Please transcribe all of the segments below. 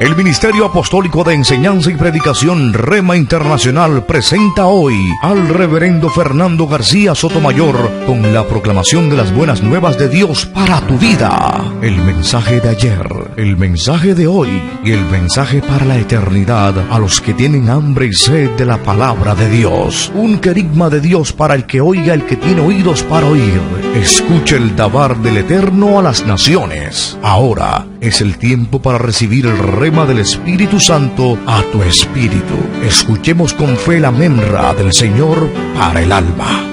El Ministerio Apostólico de Enseñanza y Predicación Rema Internacional presenta hoy al Reverendo Fernando García Sotomayor con la proclamación de las buenas nuevas de Dios para tu vida. El mensaje de ayer, el mensaje de hoy y el mensaje para la eternidad a los que tienen hambre y sed de la palabra de Dios. Un querigma de Dios para el que oiga, el que tiene oídos para oír. Escuche el dabar del Eterno a las naciones. Ahora es el tiempo para recibir el rema del Espíritu Santo a tu espíritu. Escuchemos con fe la memra del Señor para el alma.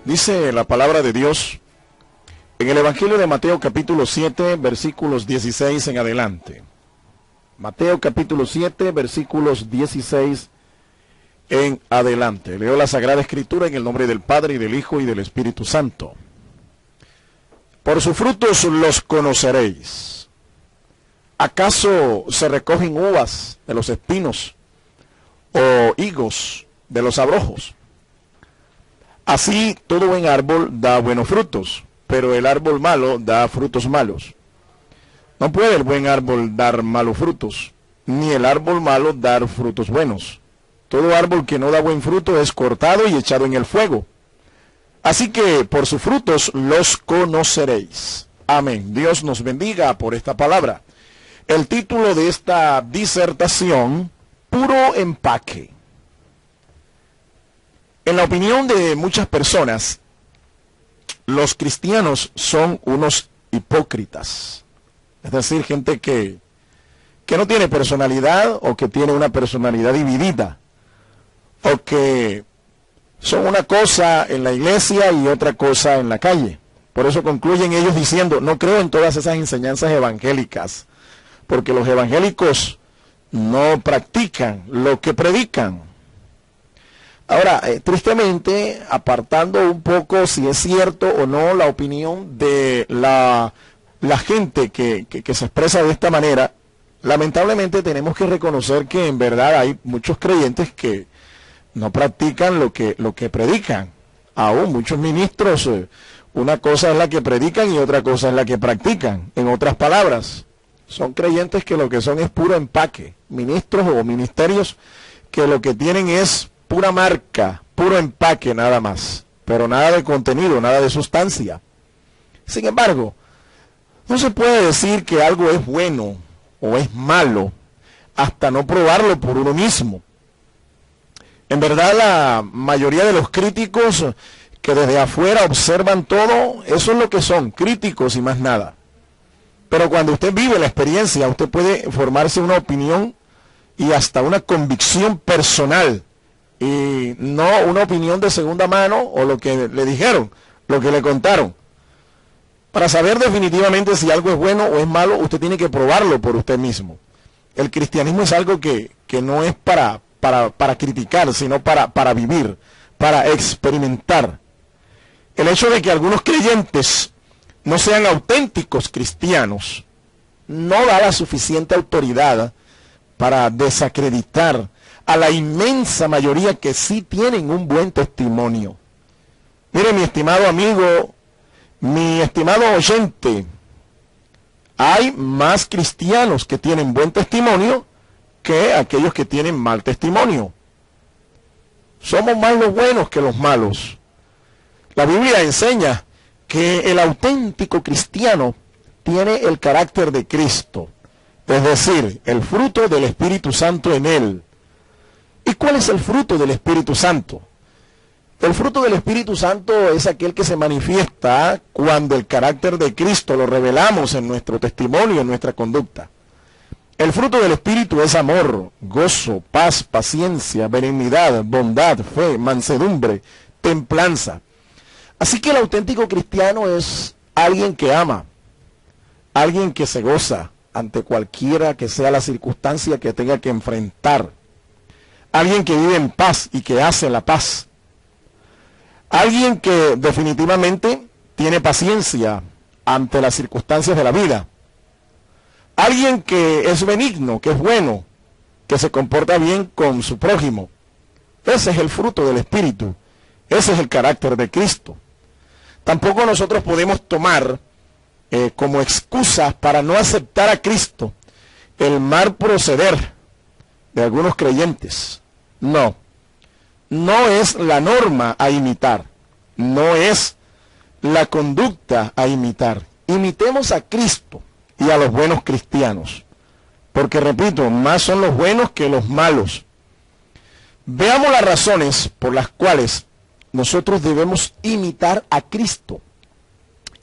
Dice la palabra de Dios en el Evangelio de Mateo capítulo 7, versículos 16 en adelante. Mateo capítulo 7, versículos 16 en adelante. Leo la Sagrada Escritura en el nombre del Padre, y del Hijo, y del Espíritu Santo. Por sus frutos los conoceréis. ¿Acaso se recogen uvas de los espinos o higos de los abrojos? Así todo buen árbol da buenos frutos, pero el árbol malo da frutos malos. No puede el buen árbol dar malos frutos, ni el árbol malo dar frutos buenos. Todo árbol que no da buen fruto es cortado y echado en el fuego. Así que por sus frutos los conoceréis. Amén. Dios nos bendiga por esta palabra. El título de esta disertación: puro empaque. En la opinión de muchas personas, los cristianos son unos hipócritas. Es decir, gente que no tiene personalidad, o que tiene una personalidad dividida, o que son una cosa en la iglesia y otra cosa en la calle. Por eso concluyen ellos diciendo: no creo en todas esas enseñanzas evangélicas, porque los evangélicos no practican lo que predican. Ahora, tristemente, apartando un poco si es cierto o no la opinión de la gente que se expresa de esta manera, lamentablemente tenemos que reconocer que en verdad hay muchos creyentes que no practican lo que predican. Aún muchos ministros, una cosa es la que predican y otra cosa es la que practican. En otras palabras, son creyentes que lo que son es puro empaque. Ministros o ministerios que lo que tienen es pura marca, puro empaque nada más, pero nada de contenido, nada de sustancia. Sin embargo, no se puede decir que algo es bueno o es malo hasta no probarlo por uno mismo. En verdad, la mayoría de los críticos que desde afuera observan todo, eso es lo que son, críticos y más nada. Pero cuando usted vive la experiencia, usted puede formarse una opinión y hasta una convicción personal, y no una opinión de segunda mano o lo que le dijeron, lo que le contaron. Para saber definitivamente si algo es bueno o es malo, usted tiene que probarlo por usted mismo. El cristianismo es algo que no es para criticar, sino para vivir, para experimentar. El hecho de que algunos creyentes no sean auténticos cristianos no da la suficiente autoridad para desacreditar a la inmensa mayoría que sí tienen un buen testimonio. Mire, mi estimado amigo, mi estimado oyente, hay más cristianos que tienen buen testimonio que aquellos que tienen mal testimonio. Somos más los buenos que los malos. La Biblia enseña que el auténtico cristiano tiene el carácter de Cristo, es decir, el fruto del Espíritu Santo en él. ¿Y cuál es el fruto del Espíritu Santo? El fruto del Espíritu Santo es aquel que se manifiesta cuando el carácter de Cristo lo revelamos en nuestro testimonio, en nuestra conducta. El fruto del Espíritu es amor, gozo, paz, paciencia, benignidad, bondad, fe, mansedumbre, templanza. Así que el auténtico cristiano es alguien que ama, alguien que se goza ante cualquiera que sea la circunstancia que tenga que enfrentar, alguien que vive en paz y que hace la paz, alguien que definitivamente tiene paciencia ante las circunstancias de la vida, alguien que es benigno, que es bueno, que se comporta bien con su prójimo. Ese es el fruto del Espíritu, ese es el carácter de Cristo. Tampoco nosotros podemos tomar como excusa para no aceptar a Cristo el mal proceder de algunos creyentes. No, no es la norma a imitar, no es la conducta a imitar. Imitemos a Cristo y a los buenos cristianos, porque repito, más son los buenos que los malos. Veamos las razones por las cuales nosotros debemos imitar a Cristo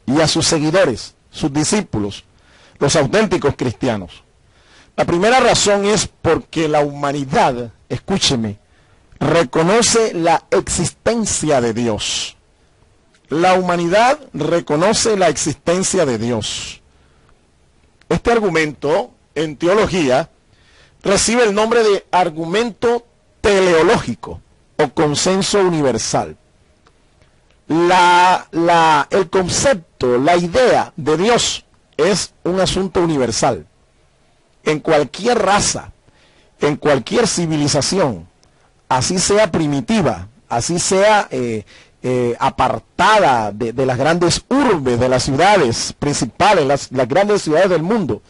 y a sus seguidores, sus discípulos, los auténticos cristianos. La primera razón es porque la humanidad, escúcheme, reconoce la existencia de Dios. La humanidad reconoce la existencia de Dios. Este argumento, en teología, recibe el nombre de argumento teleológico o consenso universal. El concepto, la idea de Dios es un asunto universal. En cualquier raza, en cualquier civilización, así sea primitiva, así sea apartada de las grandes urbes, de las ciudades principales, las grandes ciudades del mundo,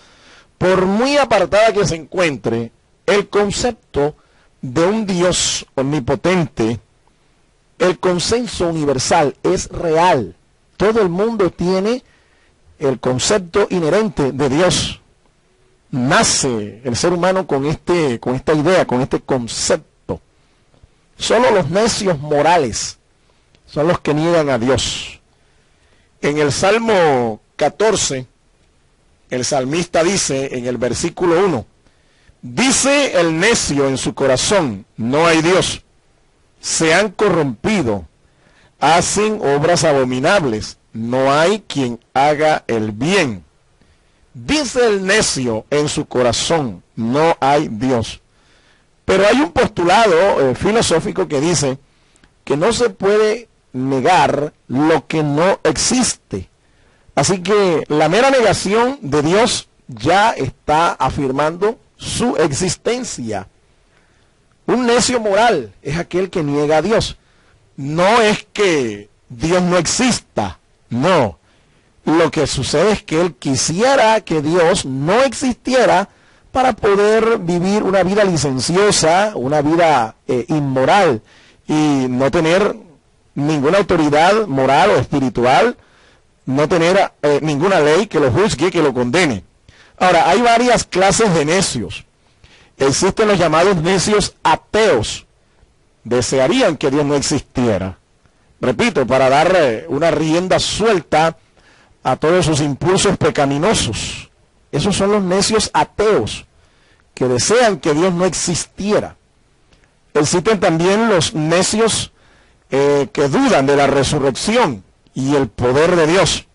por muy apartada que se encuentre, el concepto de un Dios omnipotente, el consenso universal es real. Todo el mundo tiene el concepto inherente de Dios. Nace el ser humano con esta idea, con este concepto. Solo los necios morales son los que niegan a Dios. En el Salmo 14, el salmista dice en el versículo 1, dice el necio en su corazón, no hay Dios, se han corrompido, hacen obras abominables, no hay quien haga el bien. Dice el necio en su corazón, no hay Dios. Pero hay un postulado filosófico que dice que no se puede negar lo que no existe. Así que la mera negación de Dios ya está afirmando su existencia. Un necio moral es aquel que niega a Dios. No es que Dios no exista, no. Lo que sucede es que él quisiera que Dios no existiera para poder vivir una vida licenciosa, una vida inmoral y no tener ninguna autoridad moral o espiritual, no tener ninguna ley que lo juzgue, que lo condene. Ahora, hay varias clases de necios. Existen los llamados necios ateos. Desearían que Dios no existiera. Repito, para dar una rienda suelta a todos sus impulsos pecaminosos. Esos son los necios ateos, que desean que Dios no existiera. Existen también los necios que dudan de la resurrección y el poder de Dios.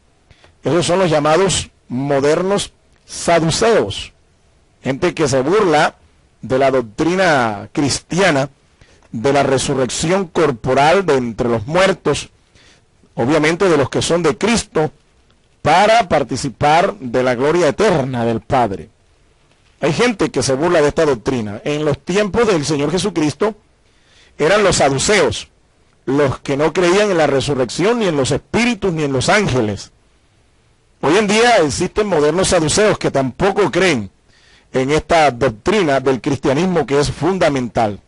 Esos son los llamados modernos saduceos. Gente que se burla de la doctrina cristiana, de la resurrección corporal de entre los muertos, obviamente de los que son de Cristo, para participar de la gloria eterna del Padre. Hay gente que se burla de esta doctrina. En los tiempos del Señor Jesucristo eran los saduceos, los que no creían en la resurrección, ni en los espíritus, ni en los ángeles. Hoy en día existen modernos saduceos que tampoco creen en esta doctrina del cristianismo que es fundamental.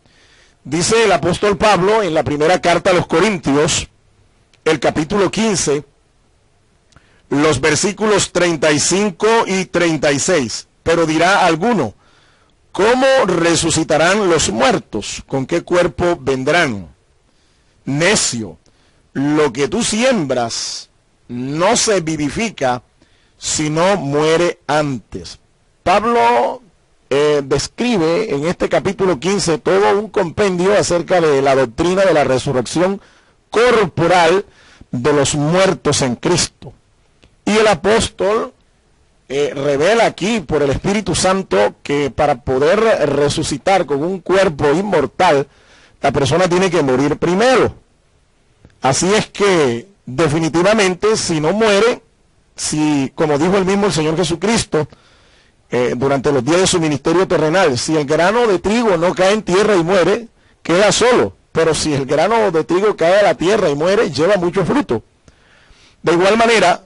Dice el apóstol Pablo en la primera carta a los Corintios, el capítulo 15, los versículos 35 y 36. Pero dirá alguno, ¿cómo resucitarán los muertos? ¿Con qué cuerpo vendrán? Necio, lo que tú siembras no se vivifica, sino muere antes. Pablo describe en este capítulo 15 todo un compendio acerca de la doctrina de la resurrección corporal de los muertos en Cristo. Y el apóstol revela aquí por el Espíritu Santo que para poder resucitar con un cuerpo inmortal, la persona tiene que morir primero. Así es que definitivamente si no muere, si, como dijo el mismo el Señor Jesucristo, durante los días de su ministerio terrenal, si el grano de trigo no cae en tierra y muere, queda solo. Pero si el grano de trigo cae a la tierra y muere, lleva mucho fruto. De igual manera,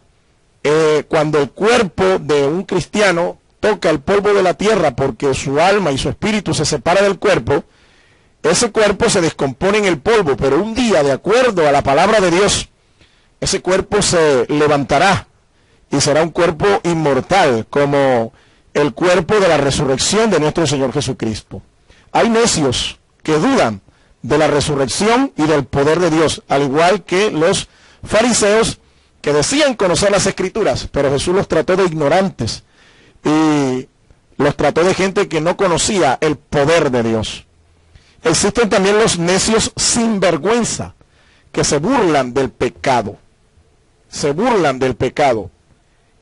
cuando el cuerpo de un cristiano toca el polvo de la tierra porque su alma y su espíritu se separa del cuerpo, ese cuerpo se descompone en el polvo, pero un día, de acuerdo a la palabra de Dios, ese cuerpo se levantará y será un cuerpo inmortal, como el cuerpo de la resurrección de nuestro Señor Jesucristo. Hay necios que dudan de la resurrección y del poder de Dios, al igual que los fariseos que decían conocer las Escrituras, pero Jesús los trató de ignorantes y los trató de gente que no conocía el poder de Dios. Existen también los necios sin vergüenza, que se burlan del pecado. Se burlan del pecado.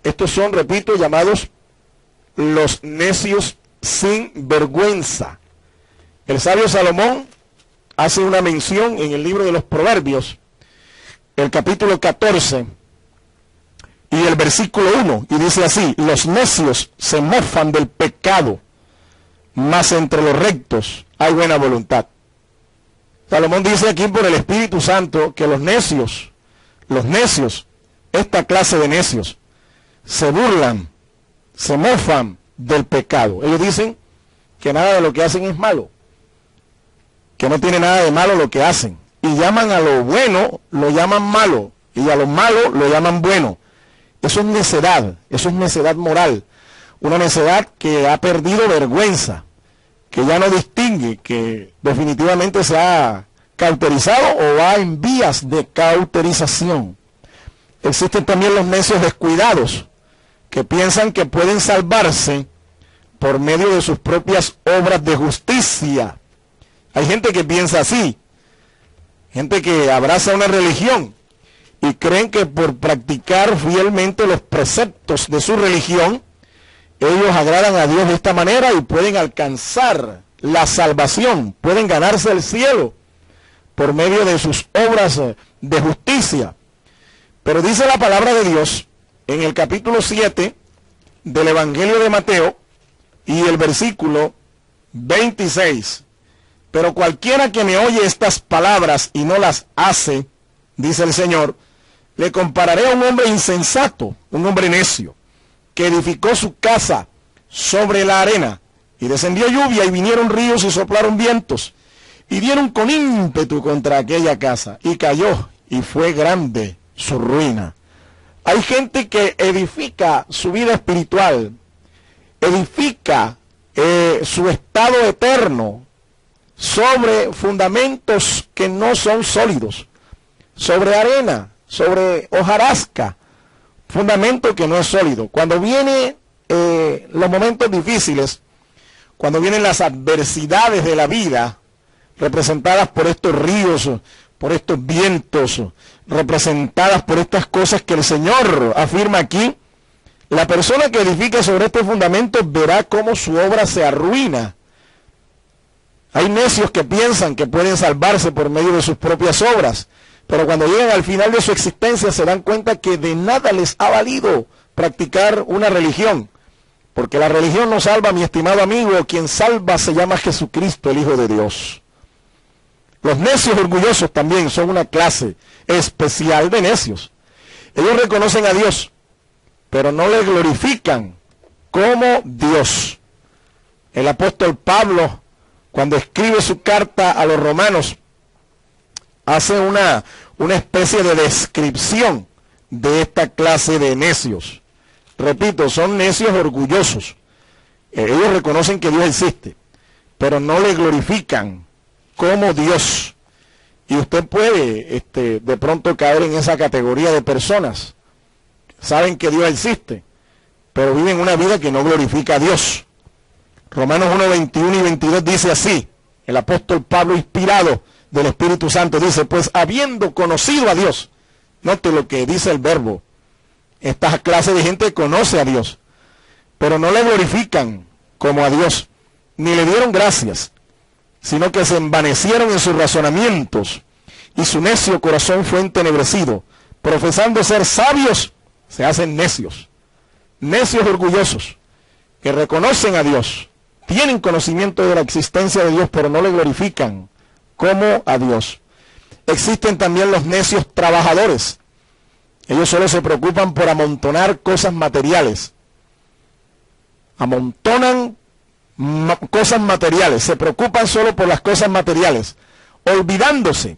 Estos son, repito, llamados los necios sin vergüenza. El sabio Salomón hace una mención en el libro de los Proverbios, el capítulo 14 y el versículo 1, y dice así: los necios se mofan del pecado, mas entre los rectos hay buena voluntad. Salomón dice aquí por el Espíritu Santo que los necios, esta clase de necios, se burlan, se mofan del pecado. Ellos dicen que nada de lo que hacen es malo, que no tiene nada de malo lo que hacen, y llaman a lo bueno, lo llaman malo, y a lo malo lo llaman bueno. Eso es necedad moral, una necedad que ha perdido vergüenza, que ya no distingue, que definitivamente se ha cauterizado o va en vías de cauterización. Existen también los necios descuidados, que piensan que pueden salvarse por medio de sus propias obras de justicia. Hay gente que piensa así, gente que abraza una religión y creen que por practicar fielmente los preceptos de su religión, ellos agradan a Dios de esta manera y pueden alcanzar la salvación, pueden ganarse el cielo por medio de sus obras de justicia. Pero dice la palabra de Dios en el capítulo 7 del Evangelio de Mateo y el versículo 26: pero cualquiera que me oye estas palabras y no las hace, dice el Señor, le compararé a un hombre insensato, un hombre necio, que edificó su casa sobre la arena, y descendió lluvia, y vinieron ríos, y soplaron vientos, y dieron con ímpetu contra aquella casa, y cayó, y fue grande su ruina. Hay gente que edifica su vida espiritual, edifica su estado eterno sobre fundamentos que no son sólidos, sobre arena, sobre hojarasca, fundamento que no es sólido. Cuando vienen los momentos difíciles, cuando vienen las adversidades de la vida, representadas por estos ríos, por estos vientos, representadas por estas cosas que el Señor afirma aquí, la persona que edifica sobre estos fundamentos verá cómo su obra se arruina. Hay necios que piensan que pueden salvarse por medio de sus propias obras, pero cuando llegan al final de su existencia se dan cuenta que de nada les ha valido practicar una religión, porque la religión no salva, mi estimado amigo. Quien salva se llama Jesucristo, el Hijo de Dios. Los necios orgullosos también son una clase especial de necios. Ellos reconocen a Dios, pero no le glorifican como Dios. El apóstol Pablo, cuando escribe su carta a los romanos, hace una especie de descripción de esta clase de necios. Repito, son necios orgullosos. Ellos reconocen que Dios existe, pero no le glorifican como Dios. Y usted puede de pronto caer en esa categoría de personas. Saben que Dios existe, pero viven una vida que no glorifica a Dios. Romanos 1, 21 y 22 dice así, el apóstol Pablo, inspirado del Espíritu Santo, dice: pues habiendo conocido a Dios, note lo que dice el verbo, esta clase de gente conoce a Dios, pero no le glorifican como a Dios, ni le dieron gracias, sino que se envanecieron en sus razonamientos, y su necio corazón fue entenebrecido. Profesando ser sabios, se hacen necios. Necios orgullosos, que reconocen a Dios, tienen conocimiento de la existencia de Dios, pero no le glorifican como a Dios. Existen también los necios trabajadores. Ellos solo se preocupan por amontonar cosas materiales. Amontonan cosas materiales, se preocupan solo por las cosas materiales, olvidándose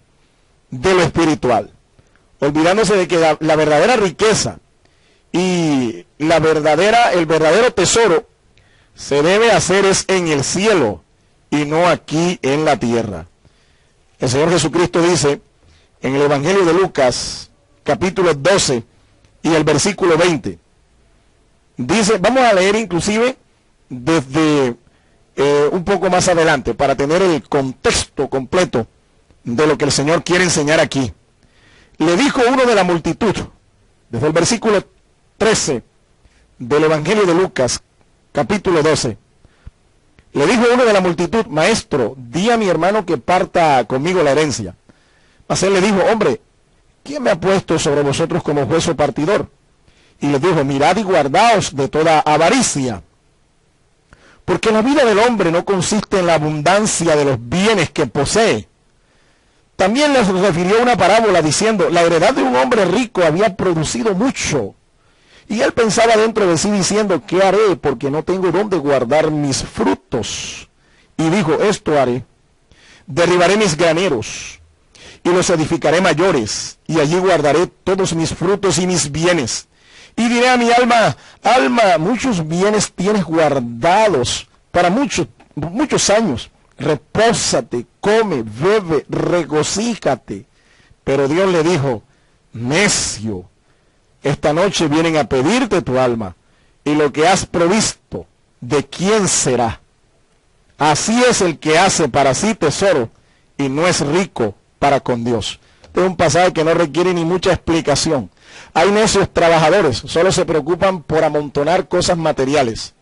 de lo espiritual, olvidándose de que la verdadera riqueza y el verdadero tesoro se debe hacer es en el cielo y no aquí en la tierra. El Señor Jesucristo dice en el Evangelio de Lucas, capítulo 12 y el versículo 20, dice, vamos a leer inclusive desde un poco más adelante para tener el contexto completo de lo que el Señor quiere enseñar aquí. Le dijo uno de la multitud, desde el versículo 13 del Evangelio de Lucas, capítulo 12, le dijo uno de la multitud, maestro, di a mi hermano que parta conmigo la herencia. Mas él le dijo, hombre, ¿quién me ha puesto sobre vosotros como juez o partidor? Y les dijo, mirad y guardaos de toda avaricia, porque la vida del hombre no consiste en la abundancia de los bienes que posee. También les refirió una parábola diciendo, la heredad de un hombre rico había producido mucho. Y él pensaba dentro de sí diciendo, ¿qué haré? Porque no tengo dónde guardar mis frutos. Y dijo, esto haré, derribaré mis graneros y los edificaré mayores, y allí guardaré todos mis frutos y mis bienes. Y diré a mi alma, alma, muchos bienes tienes guardados para muchos años. Repósate, come, bebe, regocíjate. Pero Dios le dijo, necio, esta noche vienen a pedirte tu alma, y lo que has provisto, ¿de quién será? Así es el que hace para sí tesoro, y no es rico para con Dios. Este es un pasaje que no requiere ni mucha explicación. Hay necios trabajadores, solo se preocupan por amontonar cosas materiales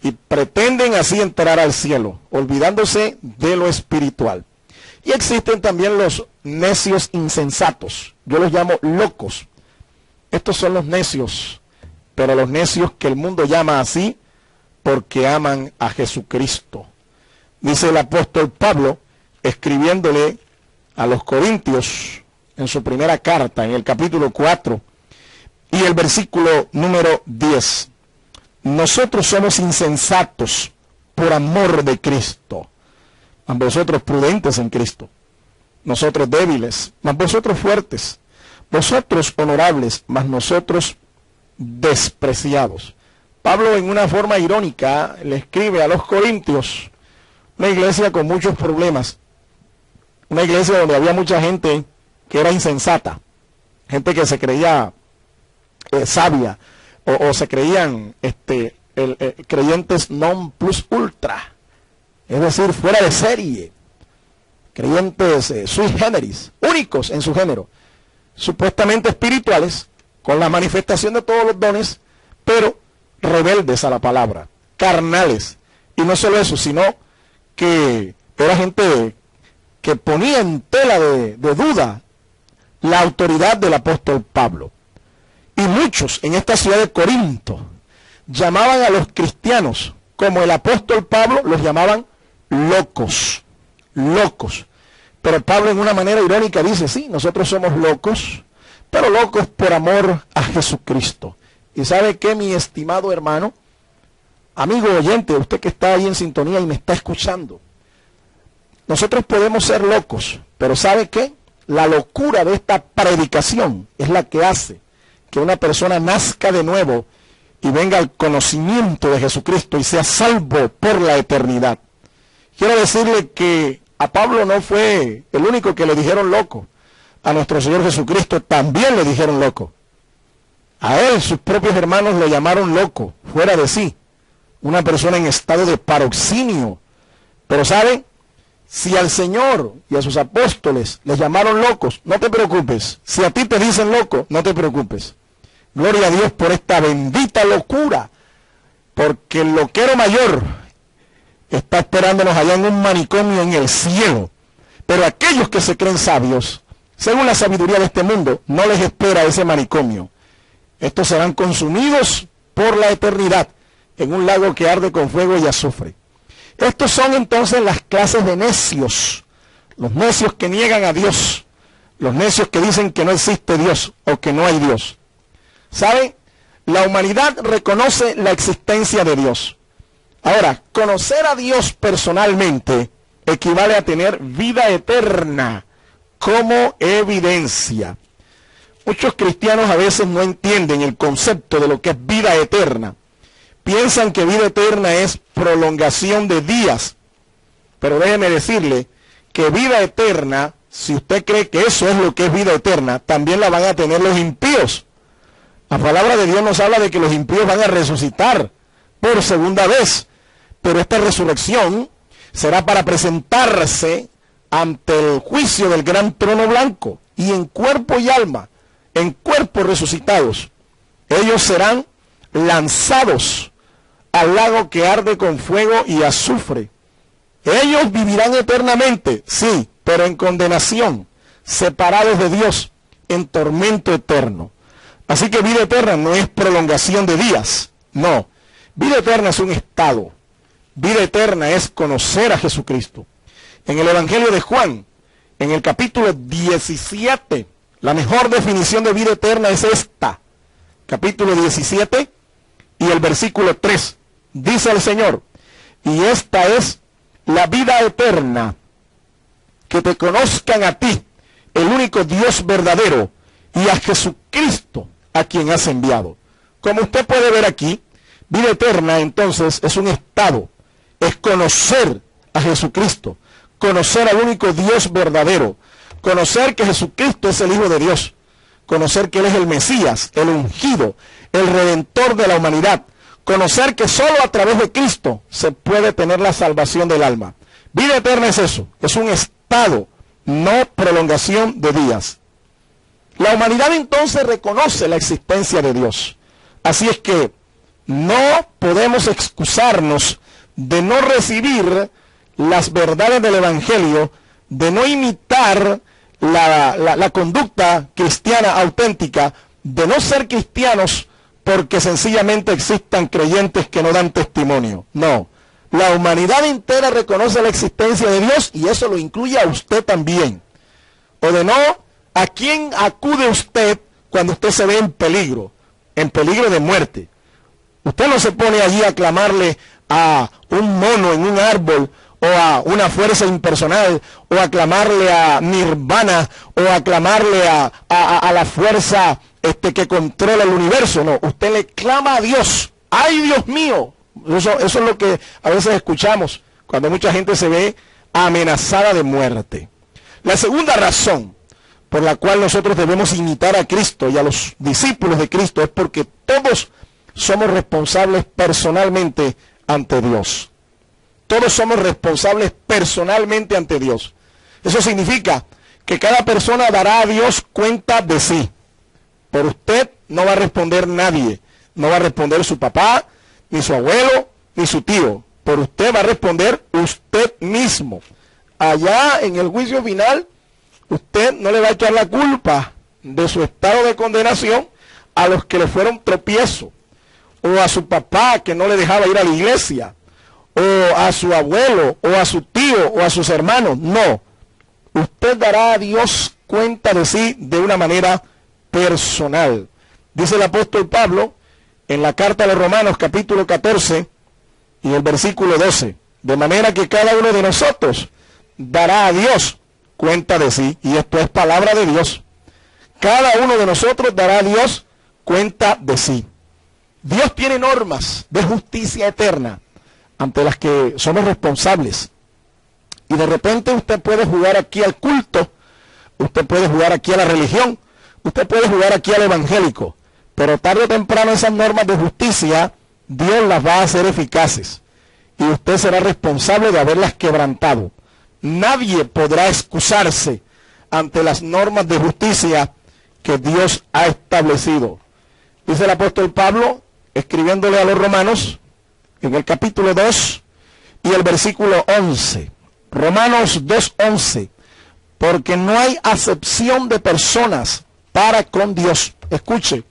y pretenden así entrar al cielo, olvidándose de lo espiritual. Y existen también los necios insensatos, yo los llamo locos. Estos son los necios, pero los necios que el mundo llama así porque aman a Jesucristo. Dice el apóstol Pablo, escribiéndole a los Corintios, en su primera carta, en el capítulo 4, y el versículo número 10. Nosotros somos insensatos por amor de Cristo, mas vosotros prudentes en Cristo. Nosotros débiles, mas vosotros fuertes. Vosotros honorables, mas nosotros despreciados. Pablo, en una forma irónica, le escribe a los Corintios, una iglesia con muchos problemas, una iglesia donde había mucha gente que era insensata, gente que se creía sabia, o se creían creyentes non plus ultra, es decir, fuera de serie, creyentes sui generis, únicos en su género, supuestamente espirituales, con la manifestación de todos los dones, pero rebeldes a la palabra, carnales. Y no solo eso, sino que era gente que ponía en tela de duda la autoridad del apóstol Pablo. Y muchos en esta ciudad de Corinto llamaban a los cristianos, como el apóstol Pablo, los llamaban locos, locos. Pero Pablo, en una manera irónica, dice, sí, nosotros somos locos, pero locos por amor a Jesucristo. ¿Y sabe qué, mi estimado hermano, amigo oyente, usted que está ahí en sintonía y me está escuchando? Nosotros podemos ser locos, pero ¿sabe qué? La locura de esta predicación es la que hace que una persona nazca de nuevo y venga al conocimiento de Jesucristo y sea salvo por la eternidad. Quiero decirle que a Pablo no fue el único que le dijeron loco. A nuestro Señor Jesucristo también le dijeron loco. A él, sus propios hermanos lo llamaron loco, fuera de sí. Una persona en estado de paroxismo. Pero ¿saben? Si al Señor y a sus apóstoles les llamaron locos, no te preocupes. Si a ti te dicen loco, no te preocupes. Gloria a Dios por esta bendita locura. Porque el loquero mayor está esperándonos allá en un manicomio en el cielo. Pero aquellos que se creen sabios, según la sabiduría de este mundo, no les espera ese manicomio. Estos serán consumidos por la eternidad en un lago que arde con fuego y azufre. Estos son entonces las clases de necios, los necios que niegan a Dios, Los necios que dicen que no existe Dios o que no hay Dios. ¿Saben? La humanidad reconoce la existencia de Dios. Ahora, conocer a Dios personalmente equivale a tener vida eterna como evidencia. Muchos cristianos a veces no entienden el concepto de lo que es vida eterna. Piensan que vida eterna es prolongación de días. Pero déjeme decirle que vida eterna, si usted cree que eso es lo que es vida eterna, también la van a tener los impíos. La palabra de Dios nos habla de que los impíos van a resucitar por segunda vez. Pero esta resurrección será para presentarse ante el juicio del gran trono blanco. Y en cuerpo y alma, en cuerpos resucitados, ellos serán lanzados al lago que arde con fuego y azufre. Ellos vivirán eternamente, sí, pero en condenación, separados de Dios, en tormento eterno. Así que vida eterna no es prolongación de días, no. Vida eterna es un estado. Vida eterna es conocer a Jesucristo. En el Evangelio de Juan, en el capítulo 17, la mejor definición de vida eterna es esta. Capítulo 17 y el versículo 3. Dice el Señor, y esta es la vida eterna, que te conozcan a ti, el único Dios verdadero, y a Jesucristo, a quien has enviado. Como usted puede ver aquí, vida eterna entonces es un estado, es conocer a Jesucristo, conocer al único Dios verdadero, conocer que Jesucristo es el Hijo de Dios, conocer que Él es el Mesías, el ungido, el Redentor de la humanidad, conocer que solo a través de Cristo se puede tener la salvación del alma. Vida eterna es eso, es un estado, no prolongación de días. La humanidad entonces reconoce la existencia de Dios. Así es que no podemos excusarnos de no recibir las verdades del Evangelio, de no imitar la conducta cristiana auténtica, de no ser cristianos porque sencillamente existan creyentes que no dan testimonio. No, la humanidad entera reconoce la existencia de Dios y eso lo incluye a usted también. O de no, ¿a quién acude usted cuando usted se ve en peligro de muerte? Usted no se pone allí a clamarle a un mono en un árbol, o a una fuerza impersonal, o a clamarle a Nirvana, o a clamarle a la fuerza que controla el universo. No, usted le clama a Dios. ¡Ay, Dios mío! Eso es lo que a veces escuchamos cuando mucha gente se ve amenazada de muerte. La segunda razón por la cual nosotros debemos imitar a Cristo y a los discípulos de Cristo es porque todos somos responsables personalmente ante Dios. Todos somos responsables personalmente ante Dios. Eso significa que cada persona dará a Dios cuenta de sí. Por usted no va a responder nadie. No va a responder su papá, ni su abuelo, ni su tío. Por usted va a responder usted mismo. Allá en el juicio final, usted no le va a echar la culpa de su estado de condenación a los que le fueron tropiezo, o a su papá que no le dejaba ir a la iglesia, o a su abuelo, o a su tío, o a sus hermanos. No, usted dará a Dios cuenta de sí de una manera personal. Dice el apóstol Pablo en la carta a los Romanos capítulo 14 y el versículo 12, de manera que cada uno de nosotros dará a Dios cuenta de sí, y esto es palabra de Dios. Cada uno de nosotros dará a Dios cuenta de sí. Dios tiene normas de justicia eterna ante las que somos responsables. Y de repente usted puede jugar aquí al culto, usted puede jugar aquí a la religión, usted puede jugar aquí al evangélico, pero tarde o temprano esas normas de justicia, Dios las va a hacer eficaces. Y usted será responsable de haberlas quebrantado. Nadie podrá excusarse ante las normas de justicia que Dios ha establecido. Dice el apóstol Pablo, escribiéndole a los romanos, en el capítulo 2 y el versículo 11. Romanos 2:11. Porque no hay acepción de personas para con Dios. Escuche,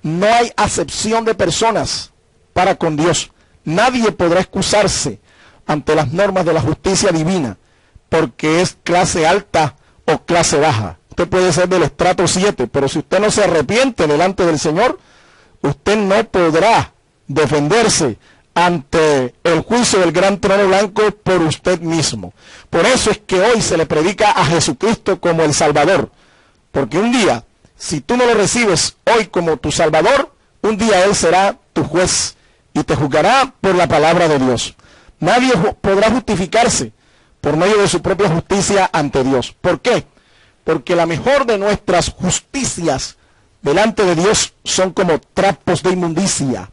no hay acepción de personas para con Dios. Nadie podrá excusarse ante las normas de la justicia divina, porque es clase alta o clase baja. usted puede ser del estrato 7, pero si usted no se arrepiente delante del Señor, usted no podrá defenderse ante el juicio del gran trono blanco por usted mismo. Por eso es que hoy se le predica a Jesucristo como el Salvador, porque un día, si tú no lo recibes hoy como tu Salvador, un día Él será tu juez y te juzgará por la palabra de Dios. Nadie podrá justificarse por medio de su propia justicia ante Dios. ¿Por qué? Porque la mejor de nuestras justicias delante de Dios son como trapos de inmundicia.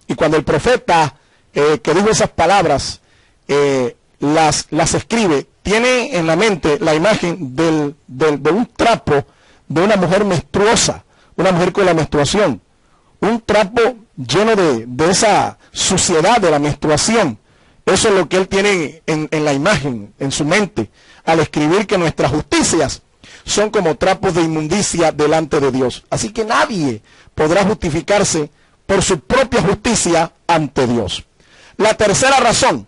Y cuando el profeta que dijo esas palabras las escribe, tiene en la mente la imagen de un trapo de una mujer menstruosa, una mujer con la menstruación, un trapo lleno de esa suciedad de la menstruación. Eso es lo que él tiene en la imagen, en su mente, al escribir que nuestras justicias son como trapos de inmundicia delante de Dios. Así que nadie podrá justificarse por su propia justicia ante Dios. La tercera razón,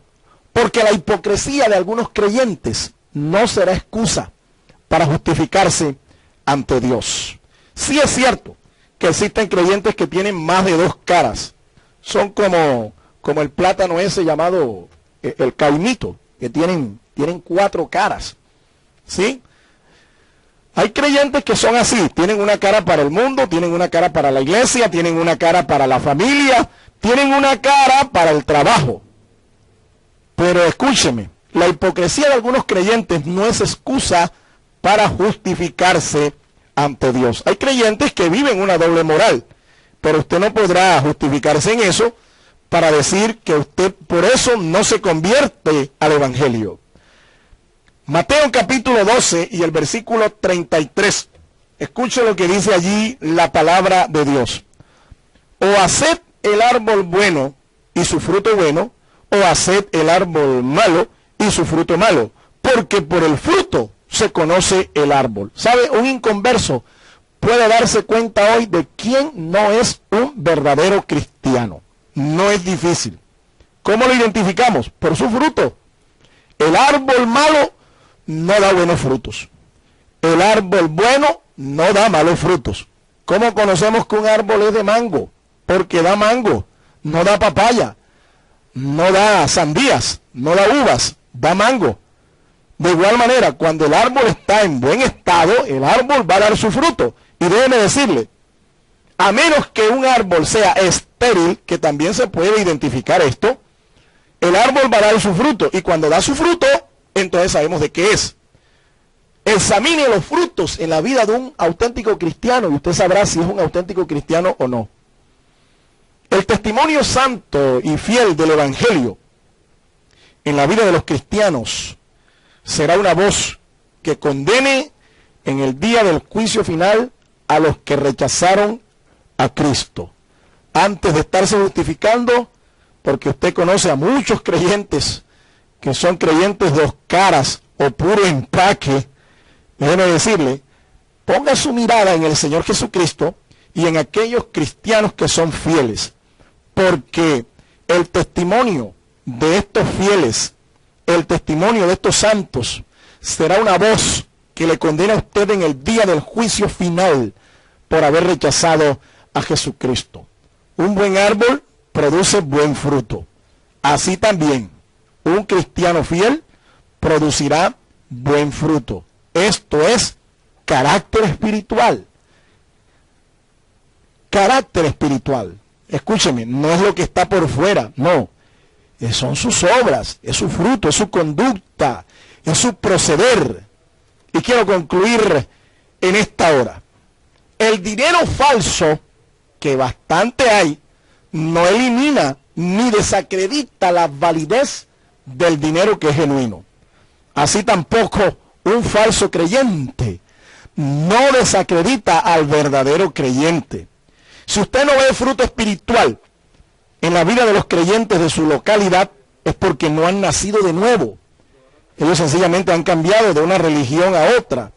porque la hipocresía de algunos creyentes no será excusa para justificarse ante Dios. Sí es cierto que existen creyentes que tienen más de dos caras. Son como el plátano ese llamado el caimito, que tienen 4 caras. ¿Sí? Hay creyentes que son así, tienen una cara para el mundo, tienen una cara para la iglesia, tienen una cara para la familia, tienen una cara para el trabajo. Pero escúcheme, la hipocresía de algunos creyentes no es excusa para justificarse ante Dios. Hay creyentes que viven una doble moral, pero usted no podrá justificarse en eso para decir que usted por eso no se convierte al Evangelio. Mateo capítulo 12 y el versículo 33. Escuche lo que dice allí la palabra de Dios. O haced el árbol bueno y su fruto bueno, o haced el árbol malo y su fruto malo, porque por el fruto se conoce el árbol. ¿Sabe? Un inconverso puede darse cuenta hoy de quién no es un verdadero cristiano. No es difícil. ¿Cómo lo identificamos? Por su fruto. El árbol malo no da buenos frutos. El árbol bueno no da malos frutos. ¿Cómo conocemos que un árbol es de mango? Porque da mango, no da papaya, no da sandías, no da uvas, da mango. De igual manera, cuando el árbol está en buen estado, el árbol va a dar su fruto. Y déjeme decirle, a menos que un árbol sea estéril, que también se puede identificar esto, el árbol va a dar su fruto. Y cuando da su fruto, entonces sabemos de qué es. Examine los frutos en la vida de un auténtico cristiano y usted sabrá si es un auténtico cristiano o no. El testimonio santo y fiel del Evangelio en la vida de los cristianos será una voz que condene en el día del juicio final a los que rechazaron a Cristo. Antes de estarse justificando, porque usted conoce a muchos creyentes que son creyentes dos caras o puro empaque, déjeme decirle, ponga su mirada en el Señor Jesucristo y en aquellos cristianos que son fieles, porque el testimonio de estos fieles, el testimonio de estos santos, será una voz que le condena a usted en el día del juicio final por haber rechazado a Jesucristo. Un buen árbol produce buen fruto. Así también, un cristiano fiel producirá buen fruto. Esto es carácter espiritual. Carácter espiritual. Escúcheme, no es lo que está por fuera, no. Son sus obras, es su fruto, es su conducta, es su proceder. Y quiero concluir en esta hora. El dinero falso, que bastante hay, no elimina ni desacredita la validez del dinero que es genuino. Así tampoco un falso creyente no desacredita al verdadero creyente. Si usted no ve fruto espiritual en la vida de los creyentes de su localidad, es porque no han nacido de nuevo. Ellos sencillamente han cambiado de una religión a otra,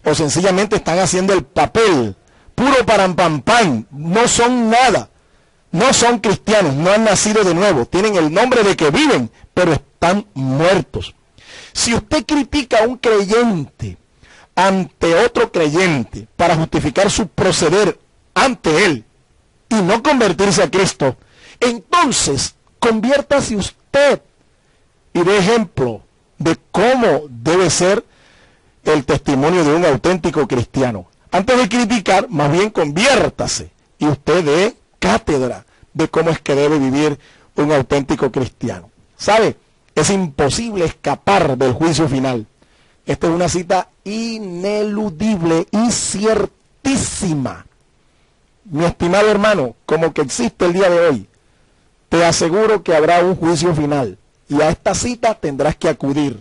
o sencillamente están haciendo el papel, puro parampampán, no son nada, no son cristianos, no han nacido de nuevo, tienen el nombre de que viven, pero están muertos. Si usted critica a un creyente ante otro creyente para justificar su proceder ante él y no convertirse a Cristo, entonces conviértase usted y dé ejemplo de cómo debe ser el testimonio de un auténtico cristiano. Antes de criticar, más bien conviértase y usted dé cátedra de cómo es que debe vivir un auténtico cristiano. ¿Sabe? Es imposible escapar del juicio final. Esta es una cita ineludible y ciertísima. Mi estimado hermano, como que existe el día de hoy, te aseguro que habrá un juicio final. Y a esta cita tendrás que acudir.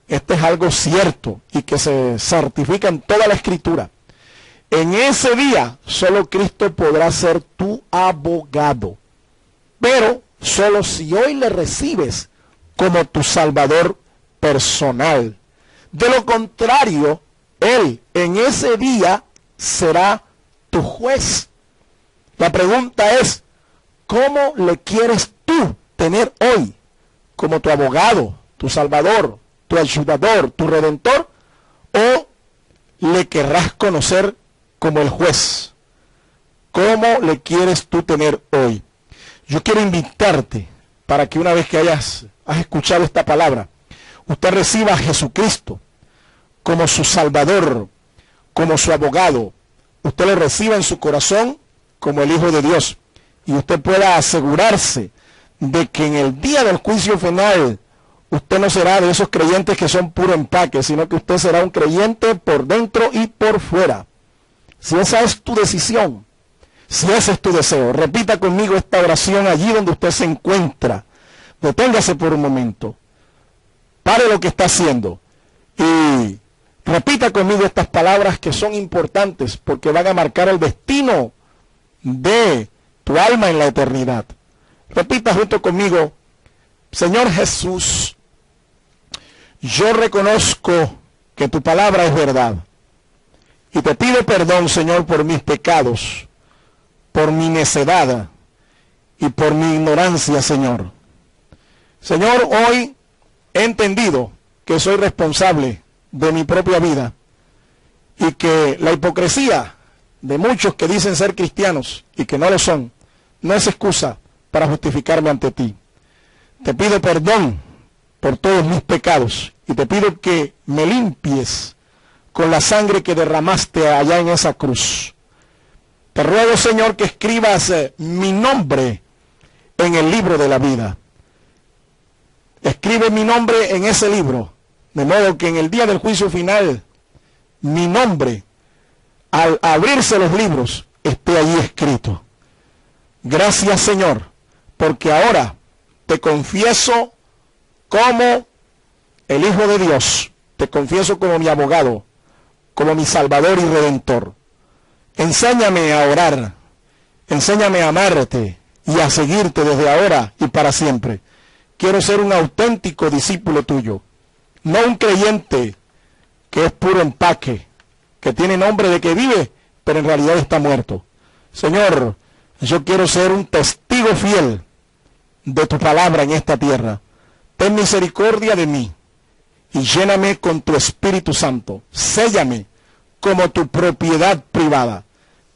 Esto es algo cierto y que se certifica en toda la Escritura. En ese día, solo Cristo podrá ser tu abogado. Pero solo si hoy le recibes como tu Salvador personal. De lo contrario, Él en ese día será tu juez. La pregunta es, ¿cómo le quieres tú tener hoy como tu abogado, tu Salvador, tu ayudador, tu Redentor? ¿O le querrás conocer como el juez? ¿Cómo le quieres tú tener hoy? Yo quiero invitarte para que una vez que has escuchado esta palabra, usted reciba a Jesucristo como su Salvador, como su abogado. Usted le reciba en su corazón como el Hijo de Dios. Y usted pueda asegurarse de que en el día del juicio final, usted no será de esos creyentes que son puro empaque, sino que usted será un creyente por dentro y por fuera. Si esa es tu decisión, si ese es tu deseo, repita conmigo esta oración allí donde usted se encuentra. Deténgase por un momento. Pare lo que está haciendo y repita conmigo estas palabras que son importantes porque van a marcar el destino de tu alma en la eternidad. Repita junto conmigo: Señor Jesús, yo reconozco que tu palabra es verdad y te pido perdón, Señor, por mis pecados, por mi necedad y por mi ignorancia, Señor. Señor, hoy he entendido que soy responsable de mi propia vida y que la hipocresía de muchos que dicen ser cristianos y que no lo son, no es excusa para justificarme ante ti. Te pido perdón por todos mis pecados y te pido que me limpies con la sangre que derramaste allá en esa cruz. Te ruego, Señor, que escribas mi nombre en el libro de la vida. Escribe mi nombre en ese libro, de modo que en el día del juicio final, mi nombre, al abrirse los libros, esté allí escrito. Gracias, Señor, porque ahora te confieso como el Hijo de Dios, te confieso como mi abogado, como mi Salvador y Redentor. Enséñame a orar, enséñame a amarte y a seguirte desde ahora y para siempre. Quiero ser un auténtico discípulo tuyo, no un creyente que es puro empaque, que tiene nombre de que vive, pero en realidad está muerto. Señor, yo quiero ser un testigo fiel de tu palabra en esta tierra. Ten misericordia de mí y lléname con tu Espíritu Santo. Séllame como tu propiedad privada.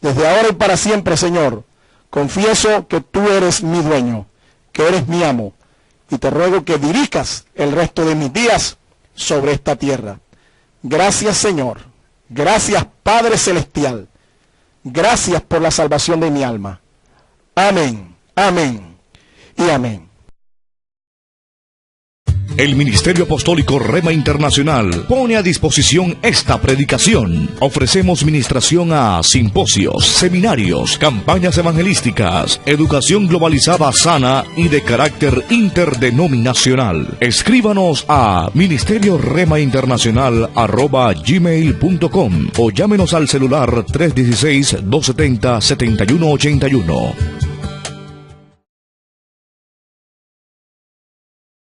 Desde ahora y para siempre, Señor, confieso que tú eres mi dueño, que eres mi amo, y te ruego que dirijas el resto de mis días sobre esta tierra. Gracias, Señor. Gracias, Padre Celestial. Gracias por la salvación de mi alma. Amén, amén y amén. El Ministerio Apostólico Rema Internacional pone a disposición esta predicación. Ofrecemos ministración a simposios, seminarios, campañas evangelísticas, educación globalizada sana y de carácter interdenominacional. Escríbanos a ministerioremainternacional@gmail.com o llámenos al celular 316-270-7181.